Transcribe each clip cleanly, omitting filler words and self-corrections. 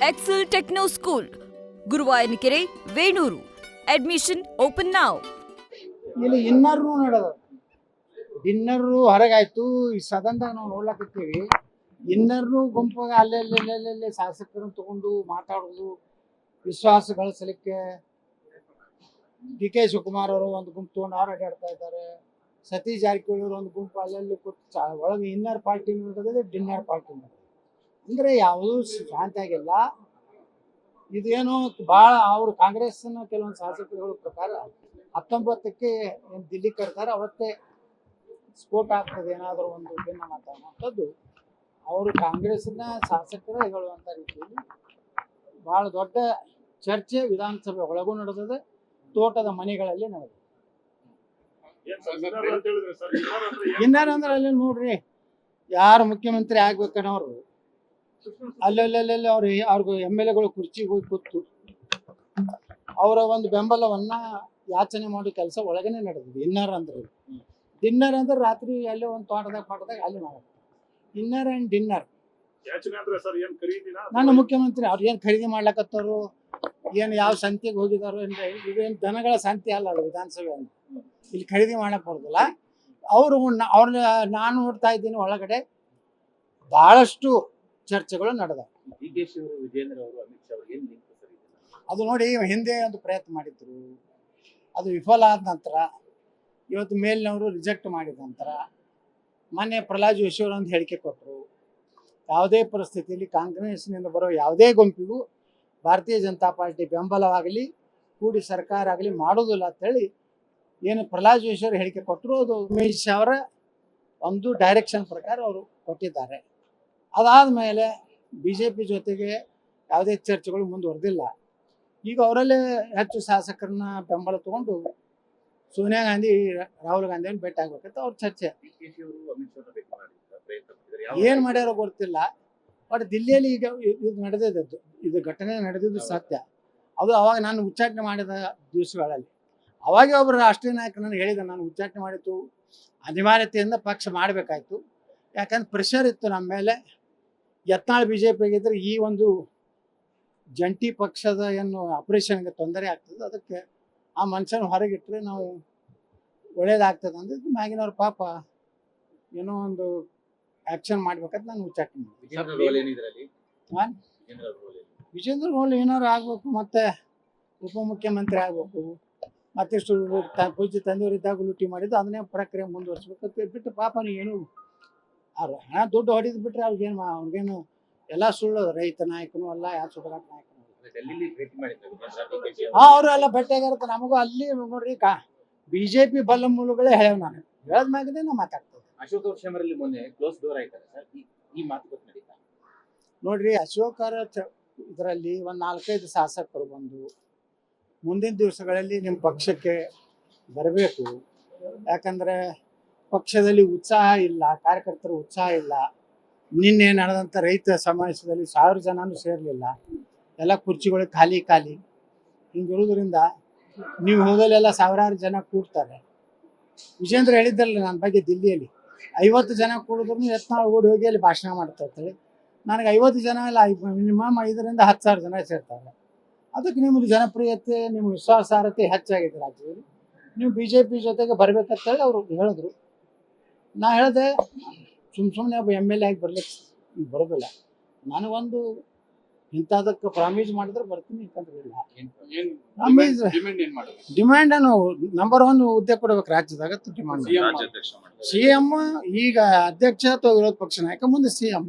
Excel Techno School, Guruvayanakere, Venur. Admission open now. ಇಲ್ಲಿ ಇನ್ನರ್ನು ನಡೆದ dinner ಹೊರಗಾಯ್ತು. ಈ ಸದನದಾಗ ನಾವು ನೋಡ್ಲಾಕತ್ತೀವಿ. ಇನ್ನರ್ನು ಗುಂಪಾಗ ಅಲ್ಲೆಲ್ಲೆಲ್ಲೆಲ್ಲೆ ಶಾಸಕರನ್ನು ತಗೊಂಡು ಮಾತಾಡೋದು, ವಿಶ್ವಾಸ ಗಳಿಸಲಿಕ್ಕೆ ಡಿ ಕೆ ಶಿವಕುಮಾರ್ ಅವರು ಒಂದು ಗುಂಪು ತಗೊಂಡು ಅವ್ರು ಅಡ್ಡಾಡ್ತಾ ಇದ್ದಾರೆ. ಸತೀಶ್ ಜಾರಕಿಹೊಳಿ ಅವರು ಒಂದು ಗುಂಪು ಅಲ್ಲೆಲ್ಲಿ ಕೂತು ಒಳಗೆ ಇನ್ನರ್ ಪಾರ್ಟಿ ನಡೆದಿದೆ, ಡಿನ್ನರ್ ಪಾರ್ಟಿ ನಡೆದಿದೆ. ಅಂದರೆ ಯಾವುದೂ ಶಾಂತಿಯಾಗಿಲ್ಲ. ಇದೇನು ಭಾಳ ಅವರು ಕಾಂಗ್ರೆಸ್ನ ಕೆಲವೊಂದು ಶಾಸಕರುಗಳ ಪ್ರಕಾರ 19ಕ್ಕೆ ಏನು ದಿಲ್ಲಿ ಕರ್ತಾರೆ ಅವತ್ತೇ ಸ್ಫೋಟ ಆಗ್ತದೆ, ಏನಾದರೂ ಒಂದು ಭಿನ್ನಮತ ಅನ್ನೋಂಥದ್ದು ಅವರು ಕಾಂಗ್ರೆಸ್ನ ಶಾಸಕರು ಹೇಳುವಂಥ ರೀತಿಯಲ್ಲಿ ಭಾಳ ದೊಡ್ಡ ಚರ್ಚೆ ವಿಧಾನಸಭೆ ಒಳಗೂ ನಡೆದಿದೆ, ತೋಟದ ಮನೆಗಳಲ್ಲಿ ನಡೆದಿದೆ. ಇನ್ನಾರು ಅಂದ್ರೆ ಅಲ್ಲಿ ನೋಡ್ರಿ, ಯಾರು ಮುಖ್ಯಮಂತ್ರಿ ಆಗ್ಬೇಕನ್ನೋರು ಅಲ್ಲೆಲ್ಲೆಲ್ಲೆಲ್ಲ ಅವ್ರಿಗೆ MLAಗಳು ಕುರ್ಚಿಗೆ ಹೋಗಿ ಕೂತು ಅವರ ಒಂದು ಬೆಂಬಲವನ್ನ ಯಾಚನೆ ಮಾಡೋ ಕೆಲಸ ಒಳಗನೆ ನಡೆದಿದೆ. ಇನ್ನರ್ ಅಂದ್ರೆ ಡಿನ್ನರ್ ಅಂದ್ರೆ ರಾತ್ರಿ ಎಲ್ಲೇ ಒಂದು ತೋಟದಾಗ ಅಲ್ಲಿ ಮಾಡೋದು. ಇನ್ನರ್ ಆ್ಯಂಡ್ ಡಿನ್ನರ್ ನನ್ನ ಮುಖ್ಯಮಂತ್ರಿ ಅವ್ರು ಏನು ಖರೀದಿ ಮಾಡ್ಲಕತ್ತಾರು, ಏನು ಯಾವ ಸಂತಿಗೆ ಹೋಗಿದಾರೋ ಅಂದ್ರೆ ಇದೇನು ದನಗಳ ಸಂತೆ ಅಲ್ಲ ಅದು ವಿಧಾನಸಭೆ ಅಂತ. ಇಲ್ಲಿ ಖರೀದಿ ಮಾಡಕ್ ಬರೋದಿಲ್ಲ. ಅವ್ರನ್ನ ನಾನು ನೋಡ್ತಾ ಇದ್ದೀನಿ ಒಳಗಡೆ ಬಹಳಷ್ಟು ಚರ್ಚೆಗಳು ನಡೆದವು. ಅದು ನೋಡಿ, ಹಿಂದೆ ಒಂದು ಪ್ರಯತ್ನ ಮಾಡಿದ್ರು, ಅದು ವಿಫಲ ಆದ ನಂತರ ಇವತ್ತು ಮೇಲಿನವರು ರಿಜೆಕ್ಟ್ ಮಾಡಿದ ನಂತರ ಮೊನ್ನೆ ಪ್ರಹ್ಲಾದ್ ಜೋಶಿ ಅವರು ಒಂದು ಹೇಳಿಕೆ ಕೊಟ್ಟರು, ಯಾವುದೇ ಪರಿಸ್ಥಿತಿಯಲ್ಲಿ ಕಾಂಗ್ರೆಸ್ನಿಂದ ಬರೋ ಯಾವುದೇ ಗುಂಪಿಗೂ ಭಾರತೀಯ ಜನತಾ ಪಾರ್ಟಿ ಬೆಂಬಲವಾಗಲಿ ಕೂಡಿ ಸರ್ಕಾರ ಆಗಲಿ ಮಾಡೋದಿಲ್ಲ ಅಂತೇಳಿ ಏನು ಪ್ರಹ್ಲಾದ್ ಜೋಶಿ ಅವರು ಹೇಳಿಕೆ ಕೊಟ್ಟರು. ಅದು ಉಮೇಶ್ ಅವರ ಒಂದು ಡೈರೆಕ್ಷನ್ ಪ್ರಕಾರ ಅವರು ಕೊಟ್ಟಿದ್ದಾರೆ. ಅದಾದ ಮೇಲೆ BJP ಜೊತೆಗೆ ಯಾವುದೇ ಚರ್ಚೆಗಳು ಮುಂದುವರೆದಿಲ್ಲ. ಈಗ ಅವರಲ್ಲೇ ಹೆಚ್ಚು ಶಾಸಕರನ್ನ ಬೆಂಬಲ ತಗೊಂಡು ಸೋನಿಯಾ ಗಾಂಧಿ, ರಾಹುಲ್ ಗಾಂಧಿಯನ್ನು ಭೇಟಿ ಆಗ್ಬೇಕಂತ ಅವ್ರ ಚರ್ಚೆ. ಏನು ಮಾಡ್ಯಾರೋ ಗೊತ್ತಿಲ್ಲ. ಬಟ್ ದಿಲ್ಲಿಯಲ್ಲಿ ಈಗ ಇದು ನಡೆದಿದ್ದು, ಇದು ಘಟನೆ ನಡೆದಿದ್ದು ಸತ್ಯ. ಅದು ಅವಾಗ ನಾನು ಉಚ್ಚಾಟನೆ ಮಾಡಿದ ದಿವಸಗಳಲ್ಲಿ ಅವಾಗ ಒಬ್ಬರು ರಾಷ್ಟ್ರೀಯ ನಾಯಕರನ್ನು ಹೇಳಿದ, ನಾನು ಉಚ್ಚಾಟನೆ ಮಾಡಿತ್ತು, ಅನಿವಾರ್ಯತೆಯಿಂದ ಪಕ್ಷ ಮಾಡಬೇಕಾಯ್ತು, ಯಾಕಂದ್ರೆ ಪ್ರೆಷರ್ ಇತ್ತು ನಮ್ಮ ಮೇಲೆ. ಯತ್ನಾಳ್ BJP ಆಗಿದ್ರೆ ಈ ಒಂದು ಜಂಟಿ ಪಕ್ಷದ ಏನು ಆಪರೇಷನ್ಗೆ ತೊಂದರೆ ಆಗ್ತದೆ, ಅದಕ್ಕೆ ಆ ಮನುಷ್ಯನ ಹೊರಗಿಟ್ಟರೆ ನಾವು ಒಳ್ಳೇದಾಗ್ತದೆ ಅಂದ್ರೆ ಮ್ಯಾಗಿನವ್ರ ಪಾಪ ಏನೋ ಒಂದು ಆ್ಯಕ್ಷನ್ ಮಾಡ್ಬೇಕಂತ ನಾನು ಉಚ್ಚಾಟನೆ ಮಾಡಿದೆ. ವಿಜೇಂದ್ರ ರೋಲ್ ಏನಾದ್ರು ಆಗ್ಬೇಕು, ಮತ್ತೆ ಉಪಮುಖ್ಯಮಂತ್ರಿ ಆಗ್ಬೇಕು, ಮತ್ತಿಷ್ಟು ಪೂಜ್ಯ ತಂದೆಯವರಿದ್ದಾಗ ಲೂಟಿ ಮಾಡಿದ್ದು ಅದನ್ನೇ ಪ್ರಕ್ರಿಯೆ ಮುಂದುವರಿಸ್ಬೇಕಂತ ಬಿಟ್ಟು ಪಾಪ ಏನು ಅವ್ರು ಹಣ ದುಡ್ಡು ಹೊಡಿದ್ ಬಿಟ್ರೆ ಅವ್ರಿಗೇನು ಎಲ್ಲ ಸುಳ್ಳು. ರೈತ ನಾಯಕನು ಅಲ್ಲ, ಯಾವ ಸುಡಗಾಟ ನಾಯಕನು ಅವರು ಎಲ್ಲ ಭೇಟಿಯಾಗಿರುತ್ತೆ. ನಮಗೂ ಅಲ್ಲಿ ನೋಡ್ರಿ BJP ಬಲ್ಲ ಮೂಲಗಳೇ ಹೇಳ್ಯಾವ. ನಾನು ಹೇಳದ್ ಮ್ಯಾಗನೇ ನಾವು ಮಾತಾಡ್ತೇವೆ. ಅಶೋಕ್ ಅವ್ರ ಕ್ಷೇಮದಲ್ಲಿ ಮೊನ್ನೆ ಕ್ಲೋಸ್ ಡೋರ್ ಆಯ್ತಾರೆ ಸರ್, ಈ ಮಾತುಕತೆ ನಡೀತಾ ನೋಡ್ರಿ. ಅಶೋಕ್ ಅವರ ಇದರಲ್ಲಿ ಒಂದು 4-5 ಶಾಸಕರು ಬಂದು ಮುಂದಿನ ದಿವಸಗಳಲ್ಲಿ ನಿಮ್ಮ ಪಕ್ಷಕ್ಕೆ ಬರಬೇಕು, ಯಾಕಂದ್ರೆ ಪಕ್ಷದಲ್ಲಿ ಉತ್ಸಾಹ ಇಲ್ಲ, ಕಾರ್ಯಕರ್ತರ ಉತ್ಸಾಹ ಇಲ್ಲ. ನಿನ್ನೆ ನಡೆದಂಥ ರೈತ ಸಮಾವೇಶದಲ್ಲಿ 1000 ಜನನೂ ಸೇರಲಿಲ್ಲ, ಎಲ್ಲ ಕುರ್ಚಿಗಳು ಖಾಲಿ ಹಿಂಗಿರೋದ್ರಿಂದ ನೀವು ಹೋದಲ್ಲೆಲ್ಲ ಸಾವಿರಾರು ಜನ ಕೂಡ್ತಾರೆ. ವಿಜೇಂದ್ರ ಹೇಳಿದ್ದಲ್ಲ ನನ್ನ ಬಗ್ಗೆ ದಿಲ್ಲಿಯಲ್ಲಿ 50 ಜನ ಕೂಡಿದ್ರು ಯತ್ನಾಳ್ ಓಡಿ ಹೋಗಿ ಅಲ್ಲಿ ಭಾಷಣ ಮಾಡ್ತಾ ಇರ್ತಾರೆ. ನನಗೆ 50 ಜನ ಇಲ್ಲ, ಮಿನಿಮಮ್ 5,000 to 10,000 ಜನ ಸೇರ್ತಾರೆ. ಅದಕ್ಕೆ ನಿಮ್ಮದು ಜನಪ್ರಿಯತೆ, ನಿಮ್ಮ ವಿಶ್ವಾಸಾರ್ಹತೆ ಹೆಚ್ಚಾಗಿದೆ ರಾಜ್ಯದಲ್ಲಿ. ನೀವು BJP ಜೊತೆಗೆ ಬರ್ಬೇಕಂತೇಳಿ ಅವರು ಹೇಳಿದ್ರು. ನಾ ಹೇಳಿದೆ, ಸುಮ್ಮನೆ ಒಬ್ಬ MLA ಆಗಿ ಬರ್ಲಿಕ್ಕೆ ಬರೋದಿಲ್ಲ. ನನಗೊಂದು ಇಂಥದಕ್ಕೆ ಪ್ರಾಮಿಸ್ ಮಾಡಿದ್ರೆ ಬರ್ತೀನಿ, ಯಾಕಂದ್ರೆ ಇಲ್ಲ. ಡಿಮ್ಯಾಂಡ್ ಏನು, ನಂಬರ್ 1 ಹುದ್ದೆ ಕೊಡ್ಬೇಕು ರಾಜ್ಯದಾಗ ಡಿಮಾಂಡ್. CM ಈಗ ಅಧ್ಯಕ್ಷ ಅಥವಾ ವಿರೋಧ ಪಕ್ಷ ನಾಯಕ, ಮುಂದೆ CM.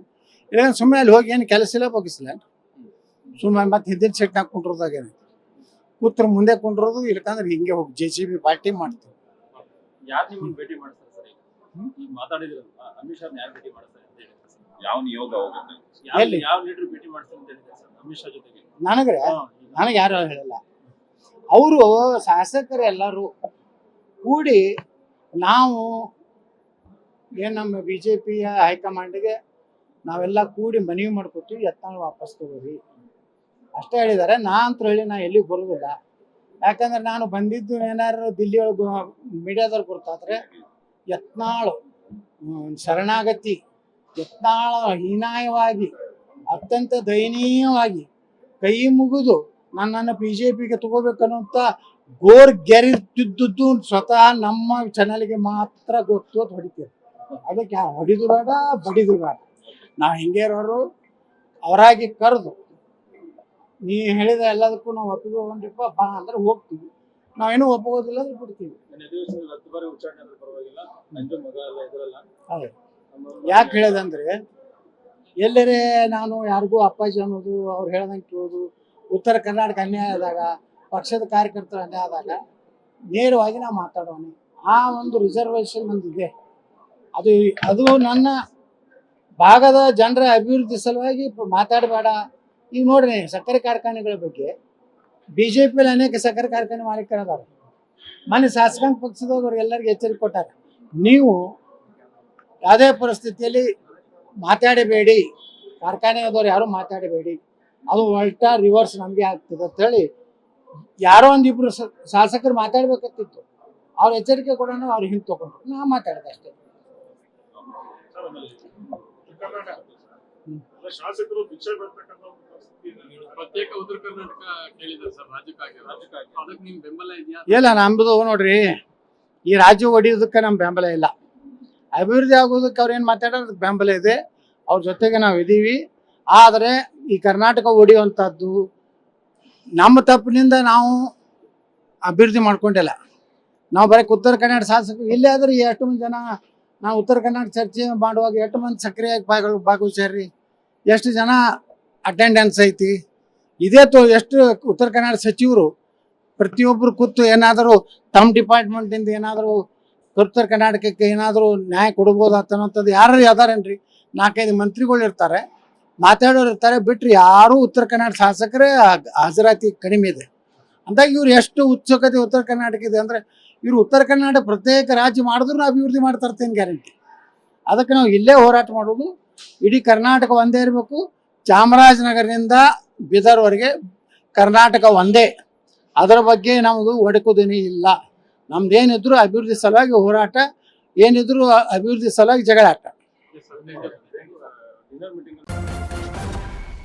ಏನು ಸುಮ್ಮನೆ ಅಲ್ಲಿ ಹೋಗಿ ಏನು ಕೆಲಸ ಇಲ್ಲ, ಬಗ್ಗಿಸಿಲ್ಲ, ಸುಮ್ಮನೆ ಮತ್ತೆ ಹಿಂದಿನ ಸೆಟ್ನಾಗ ಕುಂಡ್ರದಾಗೇನು ಕೂತ್ರ ಮುಂದೆ ಕುಂಡ್ರೋದು, ಇಲ್ಕಂದ್ರೆ ಹಿಂಗೆ ಹೋಗಿ JCB ಪಾರ್ಟಿ ಮಾಡ್ತೀವಿ. ನನಗೆ ಯಾರು ಹೇಳಿಲ್ಲ. ಅವರು ಶಾಸಕರು ಎಲ್ಲರೂ ಕೂಡಿ ನಾವು ಏನು ನಮ್ಮ BJP ಹೈಕಮಾಂಡ್ಗೆ ನಾವೆಲ್ಲ ಕೂಡಿ ಮನವಿ ಮಾಡ್ಕೊತೀವಿ, ಯತ್ನಾಳ್ ವಾಪಸ್ ತಗೋರಿ ಅಷ್ಟೇ ಹೇಳಿದ್ದಾರೆ. ನಾ ಅಂತ ಹೇಳಿ ನಾ ಎಲ್ಲಿಗೆ ಬರೋದಿಲ್ಲ. ಯಾಕಂದ್ರೆ ನಾನು ಬಂದಿದ್ದು ಏನಾದ್ರು ದಿಲ್ಲಿ ಒಳಗೆ ಮೀಡಿಯಾದವ್ರು ಗೊತ್ತಾದ್ರೆ ಯತ್ನಾಳ್ ಶರಣಾಗತಿ, ಯತ್ನಾಳ ಹೀನಾಯವಾಗಿ, ಅತ್ಯಂತ ದಯನೀಯವಾಗಿ ಕೈ ಮುಗಿದು ನನ್ನನ್ನು BJPಗೆ ತಗೋಬೇಕನ್ನುವಂಥ ಗೋರ್ ಗೆರಿತಿದ್ದು ಸ್ವತಃ ನಮ್ಮ ಚಾನಲ್ಗೆ ಮಾತ್ರ ಗೊತ್ತು ಅಂತ ಹೊಡಿತೀವಿ. ಅದಕ್ಕೆ ಹೊಡಿದು ಬೇಡ ಬಡಿದು ಬೇಡ. ನಾವು ಹಿಂಗೆ ಇರೋರು ಅವರಾಗಿ ಕರೆದು ನೀ ಹೇಳಿದ ಎಲ್ಲದಕ್ಕೂ ನಾವು ಒಪ್ಪಿಕೊಂಡ್ರಿಪ್ಪ ಬಾ ಅಂದ್ರೆ ಹೋಗ್ತೀವಿ. ನಾವೇನು ಒಪ್ಪೋದಿಲ್ಲ ಅಂದ್ರೆ ಬಿಡ್ತೀವಿ. ಹೌದು. ಯಾಕೆ ಹೇಳೋದಂದ್ರೆ ಎಲ್ಲರೇ ನಾನು ಯಾರಿಗೂ ಅಪ್ಪಾಜಿ ಅನ್ನೋದು ಅವ್ರು ಹೇಳ್ದಂಗೆ ಕೇಳೋದು, ಉತ್ತರ ಕರ್ನಾಟಕ ಅನ್ಯಾಯ ಆದಾಗ, ಪಕ್ಷದ ಕಾರ್ಯಕರ್ತರ ಅನ್ಯಾಯ ಆದಾಗ ನೇರವಾಗಿ ನಾವು ಮಾತಾಡೋಣ. ಆ ಒಂದು ರಿಸರ್ವೇಷನ್ ಒಂದಿದೆ. ಅದು ನನ್ನ ಭಾಗದ ಜನರ ಅಭಿವೃದ್ಧಿ ಸಲುವಾಗಿ ಮಾತಾಡಬೇಡ. ಈಗ ನೋಡ್ರಿ, ಸಕ್ಕರೆ ಕಾರ್ಖಾನೆಗಳ ಬಗ್ಗೆ BJಪಿಯಲ್ಲಿ ಅನೇಕ ಸಕ್ಕರೆ ಕಾರ್ಖಾನೆ ಮಾಲೀಕರದಾರೆ. ಮನೆ ಶಾಸಕಾಂಗ ಪಕ್ಷದವರು ಎಲ್ಲರಿಗೂ ಎಚ್ಚರಿಕೆ ಕೊಟ್ಟಾರೆ, ನೀವು ಯಾವುದೇ ಪರಿಸ್ಥಿತಿಯಲ್ಲಿ ಮಾತಾಡಬೇಡಿ, ಕಾರ್ಖಾನೆಯದವ್ರು ಯಾರು ಮಾತಾಡಬೇಡಿ, ಅದು ಉಲ್ಟಾ ರಿವರ್ಸ್ ನಮಗೆ ಆಗ್ತದೆ ಅಂತೇಳಿ ಯಾರೋ ಒಂದಿಬ್ರು ಶಾಸಕರು ಮಾತಾಡ್ಬೇಕತ್ತಿತ್ತು. ಅವ್ರ ಎಚ್ಚರಿಕೆ ಕೊಡೋಣ, ಅವ್ರು ಹಿಂದೆ ತಗೊಂಡ್ರು. ನಾ ಮಾತಾಡಿದೆ ಅಷ್ಟೇ. ಶಾಸಕರು ಭಿಕ್ಷೆ ಬರ್ತಕ್ಕಂಥ ಪ್ರತ್ಯೇಕ ಉತ್ತರ ಕರ್ನಾಟಕ ಕೇಳಿದ್ದಾರೆ ಸರ್, ರಾಜ್ಯಕ್ಕಾಗಿ ಅದಕ್ಕೆ ನಿಮ್ ಬೆಂಬಲ ಇದೆಯಾ? ಇಲ್ಲ, ನಮ್ದು ನೋಡ್ರಿ, ಈ ರಾಜ್ಯ ಹೊಡಿಯೋದಕ್ಕೆ ನಮ್ಮ ಬೆಂಬಲ ಇಲ್ಲ. ಅಭಿವೃದ್ಧಿ ಆಗೋದಕ್ಕೆ ಅವ್ರು ಏನು ಮಾತಾಡೋದಕ್ಕೆ ಬೆಂಬಲ ಇದೆ. ಅವ್ರ ಜೊತೆಗೆ ನಾವು ಇದ್ದೀವಿ. ಆದರೆ ಈ ಕರ್ನಾಟಕ ಹೊಡಿಯುವಂಥದ್ದು ನಮ್ಮ ತಪ್ಪಿನಿಂದ ನಾವು ಅಭಿವೃದ್ಧಿ ಮಾಡ್ಕೊಂಡಿಲ್ಲ. ನಾವು ಬರೀ ಉತ್ತರ ಕನ್ನಡ ಶಾಸಕರು ಇಲ್ಲೇ ಆದ್ರೆ ಎಷ್ಟು ಮಂದಿ ಜನ, ನಾವು ಉತ್ತರ ಕನ್ನಡ ಚರ್ಚೆ ಮಾಡುವಾಗ ಎಷ್ಟು ಮಂದಿ ಸಕ್ರಿಯವಾಗಿ ಭಾಗವಹಿಸ್ಯಾರ್ರಿ, ಎಷ್ಟು ಜನ ಅಟೆಂಡೆನ್ಸ್ ಐತಿ. ಇದೇ ಎಷ್ಟು ಉತ್ತರ ಕನ್ನಡ ಸಚಿವರು ಪ್ರತಿಯೊಬ್ಬರು ಕೂತು ಏನಾದರೂ ತಮ್ಮ ಡಿಪಾರ್ಟ್ಮೆಂಟಿಂದ ಏನಾದರೂ ಉತ್ತರ ಕರ್ನಾಟಕಕ್ಕೆ ಏನಾದರೂ ನ್ಯಾಯ ಕೊಡ್ಬೋದು ಅನ್ನೋಂಥದ್ದು ಯಾರು ಅದಾರೇನ್ರಿ? 4-5 ಮಂತ್ರಿಗಳು ಇರ್ತಾರೆ, ಮಾತಾಡೋರು ಇರ್ತಾರೆ, ಬಿಟ್ಟರೆ ಯಾರೂ ಉತ್ತರ ಕನ್ನಡ ಶಾಸಕರೇ ಹಾಜರಾತಿ ಕಡಿಮೆ ಇದೆ. ಅಂದಾಗ ಇವ್ರು ಎಷ್ಟು ಉತ್ಸುಕತೆ ಉತ್ತರ ಕರ್ನಾಟಕ ಇದೆ ಅಂದರೆ, ಇವರು ಉತ್ತರ ಕನ್ನಡ ಪ್ರತ್ಯೇಕ ರಾಜ್ಯ ಮಾಡಿದ್ರು ಅಭಿವೃದ್ಧಿ ಮಾಡ್ತಾರ್ತೇನೆ ಗ್ಯಾರಂಟಿ. ಅದಕ್ಕೆ ನಾವು ಇಲ್ಲೇ ಹೋರಾಟ ಮಾಡೋದು. ಇಡೀ ಕರ್ನಾಟಕ ಒಂದೇ ಇರಬೇಕು. ಚಾಮರಾಜನಗರದಿಂದ ಬೀದರ್ವರೆಗೆ ಕರ್ನಾಟಕ ಒಂದೇ. ಅದರ ಬಗ್ಗೆ ನಮ್ಮದು ಒಡಕುದೇನಿ ಇಲ್ಲ. ನಮ್ದೇನಿದ್ರು ಅಭಿವೃದ್ಧಿ ಸಲುವಾಗಿ ಹೋರಾಟ, ಏನಿದ್ರು ಅಭಿವೃದ್ಧಿ ಸಲುವಾಗಿ ಜಗಳಾಟ.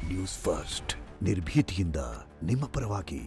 ನ್ಯೂಸ್ ಫಸ್ಟ್ ನಿರ್ಭೀತಿಯಿಂದ ನಿಮ್ಮ ಪರವಾಗಿ.